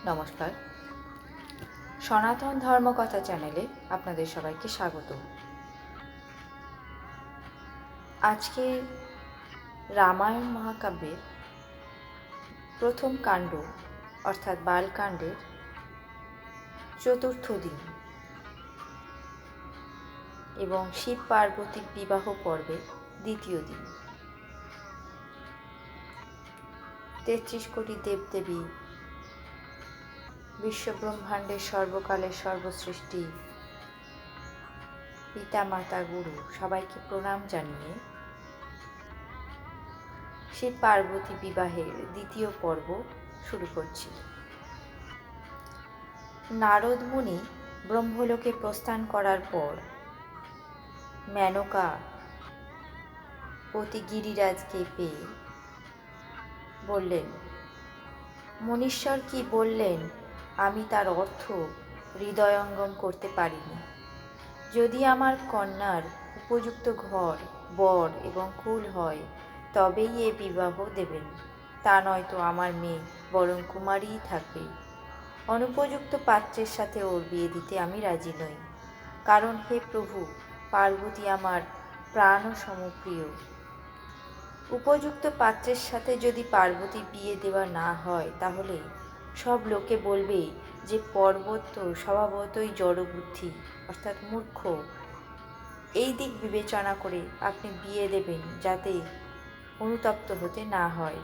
নমস্কার। সনাতন ধর্মকথা চ্যানেলে আপনাদের সবাইকে স্বাগত। আজকে রামায়ণ মহাকাব্যের প্রথম কাণ্ড অর্থাৎ বালকাণ্ডের চতুর্থ দিন এবং শিব পার্বতীর বিবাহ পর্বের দ্বিতীয় দিন। ৩৩ কোটি দেবদেবী, বিশ্বব্রহ্মাণ্ডের সর্বকালের সর্বসৃষ্টি, পিতা মাতা গুরু সবাইকে প্রণাম জানিয়ে শিব পার্বতী বিবাহের দ্বিতীয় পর্ব শুরু করছি। নারদ মুনি ব্রহ্মলোকে প্রস্থান করার পর মেনকা পতি গিরিরাজকে পেয়ে বললেন, মনীশ্বর কি বললেন আমি তার অর্থ হৃদয়ঙ্গম করতে পারিনি। যদি আমার কন্যার উপযুক্ত ঘর, বর এবং কুল হয় তবেই এ বিবাহ দেবেন, তা নয়তো আমার মেয়ে বরং কুমারীই থাকবে। অনুপযুক্ত পাত্রের সাথে ওর বিয়ে দিতে আমি রাজি নই, কারণ হে প্রভু, পার্বতী আমার প্রাণ সমপ্রিয়। উপযুক্ত পাত্রের সাথে যদি পার্বতী বিয়ে দেওয়া না হয় তাহলে সব লোকে বলবে যে পর্বত তো স্বভাবতই জড়বুদ্ধি অর্থাৎ মূর্খ। এই দিক বিবেচনা করে আপনি বিয়ে দেবেন যাতে অনুতপ্ত হতে না হয়।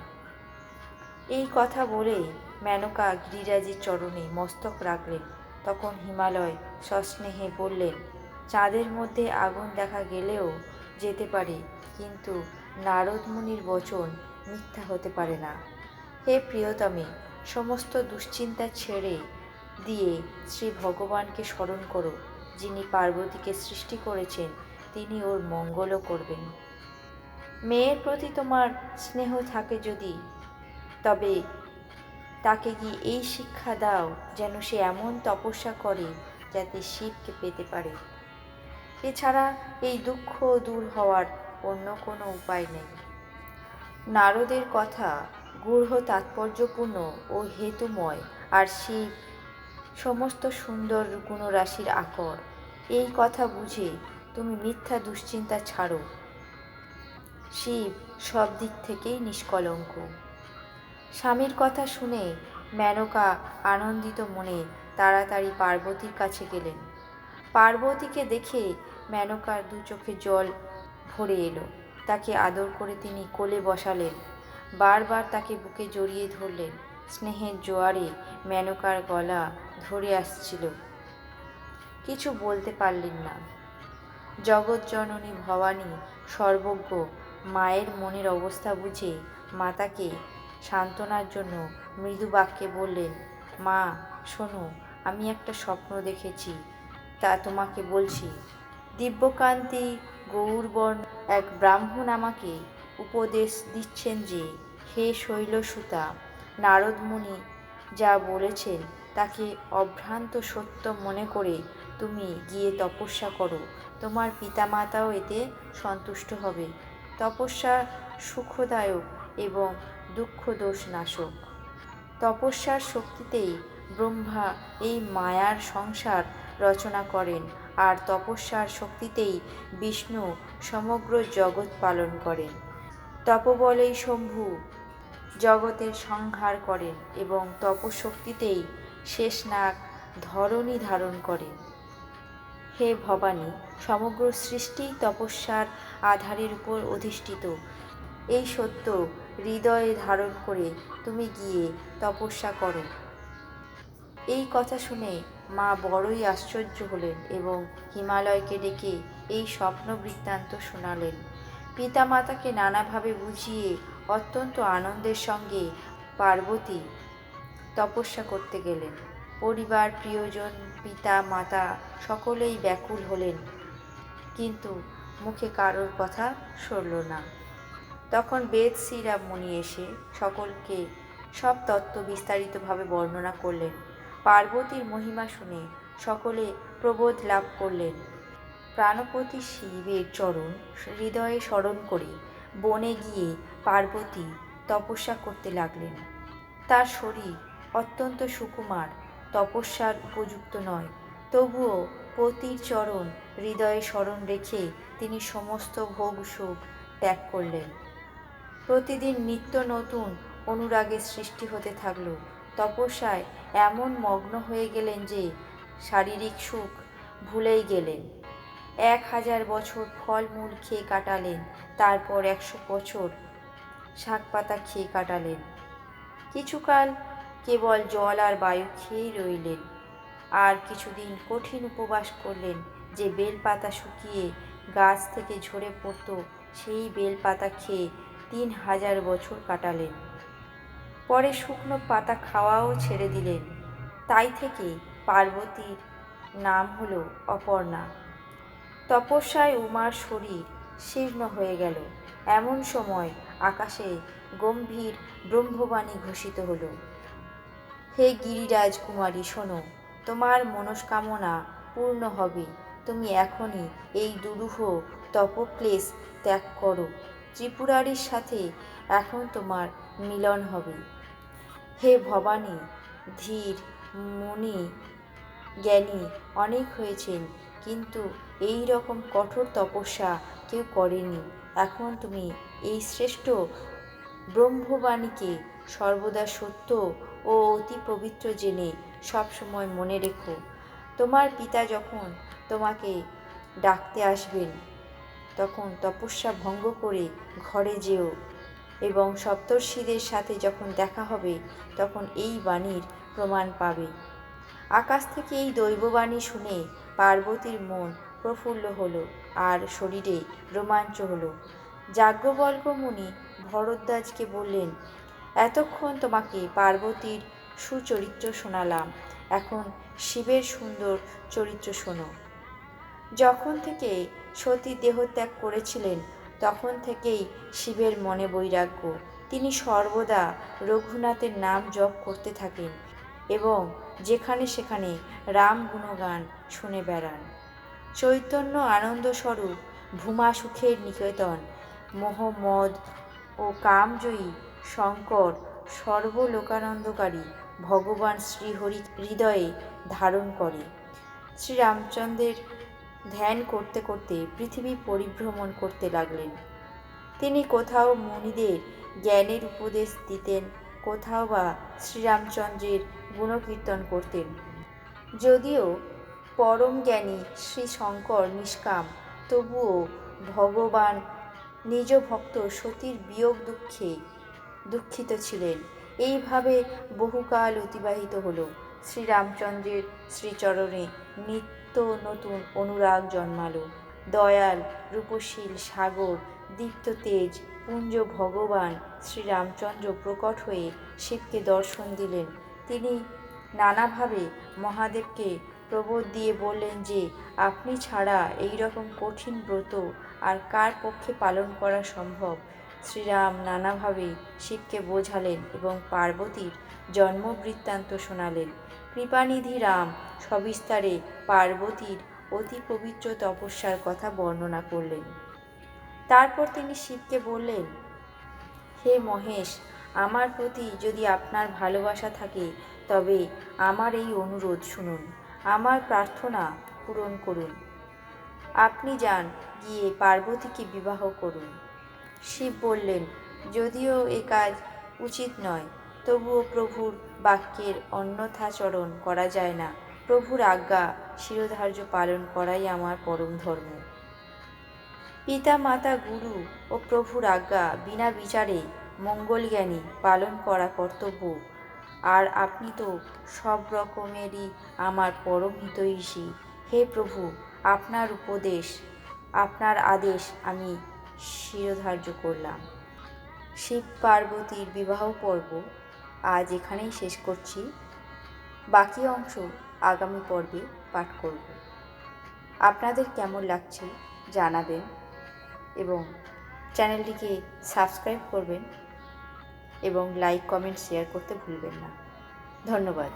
এই কথা বলে মেনকা গিরিরাজের চরণে মস্তক রাখলেন। তখন হিমালয় সস্নেহে বললেন, চাঁদের মধ্যে আগুন দেখা গেলেও যেতে পারে, কিন্তু নারদ মুনির বচন মিথ্যা হতে পারে না। হে প্রিয়তমে, সমস্ত দুশ্চিন্তা ছেড়ে দিয়ে শ্রী ভগবানকে স্মরণ করো। যিনি পার্বতীকে সৃষ্টি করেছেন তিনি ওর মঙ্গলও করবেন। মেয়ের প্রতি তোমার স্নেহ থাকে যদি, তবে তাকে গিয়ে এই শিক্ষা দাও যেন সে এমন তপস্যা করে যাতে শিবকে পেতে পারে। এছাড়া এই দুঃখ দূর হওয়ার অন্য কোনো উপায় নেই। নারদের কথা গূঢ় তাৎপর্যপূর্ণ ও হেতুময়, আর শিব সমস্ত সুন্দর গুণরাশির আকর। এই কথা বুঝে তুমি মিথ্যা দুশ্চিন্তা ছাড়ো। শিব সব দিক থেকেই নিষ্কলঙ্ক। স্বামীর কথা শুনে মেনকা আনন্দিত মনে তাড়াতাড়ি পার্বতীর কাছে গেলেন। পার্বতীকে দেখে মেনকার দু চোখে জল ভরে এলো। তাকে আদর করে তিনি কোলে বসালেন, বারবার তাকে বুকে জড়িয়ে ধরলেন। স্নেহের জোয়ারে মেনকার গলা ধরে আসছিল, কিছু বলতে পারলেন না। জগৎজননী ভবানী সর্বজ্ঞ মায়ের মনের অবস্থা বুঝে মাতাকে সান্ত্বনার জন্য মৃদু বাক্যে বললেন, মা শোনো, আমি একটা স্বপ্ন দেখেছি, তা তোমাকে বলছি। দিব্যকান্তি গৌরবর্ণ এক ব্রাহ্মণ আমাকে উপদেশ দিচ্ছেন যে, হে শৈলসুতা, নারদ মুনি যা বলেছেন তাকে অভ্রান্ত সত্য মনে করে তুমি গিয়ে তপস্যা করো। তোমার পিতামাতাও এতে সন্তুষ্ট হবে। তপস্যা সুখদায়ক এবং দুঃখ দোষ নাশক। তপস্যার শক্তিতেই ব্রহ্মা এই মায়ার সংসার রচনা করেন, আর তপস্যার শক্তিতেই বিষ্ণু সমগ্র জগৎ পালন করেন। তপবলেই শম্ভু জগতের সংহার করেন এবং তপশক্তিতেই শেষনাগ ধরণী ধারণ করেন। হে ভবানী, সমগ্র সৃষ্টিই তপস্যার আধারের উপর অধিষ্ঠিত। এই সত্য হৃদয়ে ধারণ করে তুমি গিয়ে তপস্যা করো। এই কথা শুনে মা বড়ই আশ্চর্য হলেন এবং হিমালয়কে ডেকে এই স্বপ্ন বৃত্তান্ত শোনালেন। পিতামাতাকে নানাভাবে বুঝিয়ে অত্যন্ত আনন্দের সঙ্গে পার্বতী তপস্যা করতে গেলেন। পরিবার, প্রিয়জন, পিতা মাতা সকলেই ব্যাকুল হলেন, কিন্তু মুখে কারোর কথা সরল না। তখন বেদ শ্রীরাম মুনি এসে সকলকে সব তত্ত্ব বিস্তারিতভাবে বর্ণনা করলেন। পার্বতীর মহিমা শুনে সকলে প্রবোধ লাভ করলেন। প্রাণপতি শিবের চরণ হৃদয়ে স্মরণ করে বনে গিয়ে পার্বতী তপস্যা করতে লাগলেন। তার শরীর অত্যন্ত সুকুমার, তপস্যার উপযুক্ত নয়। তবুও পতির চরণ হৃদয়ে স্মরণ রেখে তিনি সমস্ত ভোগ সুখ ত্যাগ করলেন। প্রতিদিন নিত্য নতুন অনুরাগের সৃষ্টি হতে থাকল। তপস্যায় এমন মগ্ন হয়ে গেলেন যে শারীরিক সুখ ভুলেই গেলেন। 1000 বছর ফলমূল খেয়ে কাটালেন, তারপর 100 বছর শাকপাতা খেয়ে কাটালেন। কিছুকাল কেবল জল আর বায়ু খেয়েই রইলেন। আর কিছুদিন কঠিন উপবাস করলেন, যে বেলপাতা শুকিয়ে গাছ থেকে ঝরে পড়ত সেই বেলপাতা খেয়ে 3000 বছর কাটালেন। পরে শুকনো পাতা খাওয়াও ছেড়ে দিলেন। তাই থেকে পার্বতীর নাম হলো অপর্ণা। তপস্যায় উমার শরীর শীর্ণ হয়ে গেল। এমন সময় আকাশে গম্ভীর ব্রহ্মবাণী ঘোষিত হলো, হে গিরিরাজ কুমারী, শোনো, তোমার মনস্কামনা পূর্ণ হবে। তুমি এখনই এই দুরূহ তপক্লেশ ত্যাগ করো। ত্রিপুরারির সাথে এখন তোমার মিলন হবে। হে ভবানী, ধীর, মুনি, জ্ঞানী অনেক হয়েছেন, কিন্তু এই রকম কঠোর তপস্যা কেউ করেনি। এখন তুমি এই শ্রেষ্ঠ ব্রহ্মবাণীকে সর্বদা সত্য ও অতি পবিত্র জেনে সবসময় মনে রেখো। তোমার পিতা যখন তোমাকে ডাকতে আসবেন, তখন তপস্যা ভঙ্গ করে ঘরে যেও, এবং সপ্তর্ষিদের সাথে যখন দেখা হবে তখন এই বাণীর প্রমাণ পাবে। আকাশ থেকে এই দৈববাণী শুনে পার্বতীর মন প্রফুল্ল হলো আর শরীরে রোমাঞ্চ হলো। যাজ্ঞবল্ক্য মুনি ভরদ্বাজকে বললেন, এতক্ষণ তোমাকে পার্বতীর সুচরিত্র শোনালাম, এখন শিবের সুন্দর চরিত্র শোনো। যখন থেকে সতী দেহত্যাগ করেছিলেন তখন থেকেই শিবের মনে বৈরাগ্য। তিনি সর্বদা রঘুনাথের নাম জপ করতে থাকেন এবং যেখানে সেখানে রাম গুণগান শুনে বেড়ান। চৈতন্য আনন্দস্বরূপ ভূমা সুখের নিকেতন মোহমদ ও কামজয়ী শঙ্কর সর্বলোকানন্দকারী ভগবান শ্রীহরি হৃদয়ে ধারণ করে। শ্রীরামচন্দ্রের ধ্যান করতে করতে পৃথিবী পরিভ্রমণ করতে লাগলেন। তিনি কোথাও মুনিদের জ্ঞানের উপদেশ দিতেন, কোথাও বা শ্রীরামচন্দ্রের গুণকীর্তন করতেন। যদিও পরম জ্ঞানী শ্রী শঙ্কর নিষ্কাম, তবুও ভগবান নিজ ভক্ত সতীর বিয়োগ দুঃখে দুঃখিত ছিলেন। এইভাবে বহুকাল অতিবাহিত হল। শ্রীরামচন্দ্রের শ্রীচরণে নিত্য নতুন অনুরাগ জন্মালো। দয়াল, রূপশীল, সাগর, দীপ্ত তেজ পুঞ্জ ভগবান শ্রীরামচন্দ্র প্রকট হয়ে শিবকে দর্শন দিলেন। তিনি নানাভাবে মহাদেবকে প্রবোধ দিয়ে বললেন যে আপনি ছাড়া এই রকম কঠিন ব্রত আর কার পক্ষে পালন করা সম্ভব। শ্রীরাম নানাভাবে শিবকে বোঝালেন এবং পার্বতীর জন্মবৃত্তান্ত শোনালেন। কৃপানিধি রাম সবিস্তারে পার্বতীর অতি পবিত্র তপস্যার কথা বর্ণনা করলেন। তারপর তিনি শিবকে বললেন, হে মহেশ, আমার প্রতি যদি আপনার ভালোবাসা থাকে তবে আমার এই অনুরোধ শুনুন, আমার প্রার্থনা পূরণ করুন। আপনি যান, গিয়ে পার্বতীকে বিবাহ করুন। শিব বললেন, যদিও এ কাজ উচিত নয়, তবুও প্রভুর বাক্যের অন্যথাচরণ করা যায় না। প্রভুর আজ্ঞা শিরোধার্য পালন করাই আমার পরম ধর্ম। পিতা, মাতা, গুরু ও প্রভুর আজ্ঞা বিনা বিচারে মঙ্গলজ্ঞানী পালন করা কর্তব্য। আর আপনি তো সব রকমেরই আমার পরম হিতৈষী। হে প্রভু, আপনার উপদেশ, আপনার আদেশ আমি শিরোধার্য করলাম। শিব পার্বতীর বিবাহ পর্ব আজ এখানেই শেষ করছি। বাকি অংশ আগামী পর্বে পাঠ করব। আপনাদের কেমন লাগছে জানাবেন এবং চ্যানেলটিকে সাবস্ক্রাইব করবেন এবং লাইক, কমেন্ট, শেয়ার করতে ভুলবেন না। ধন্যবাদ।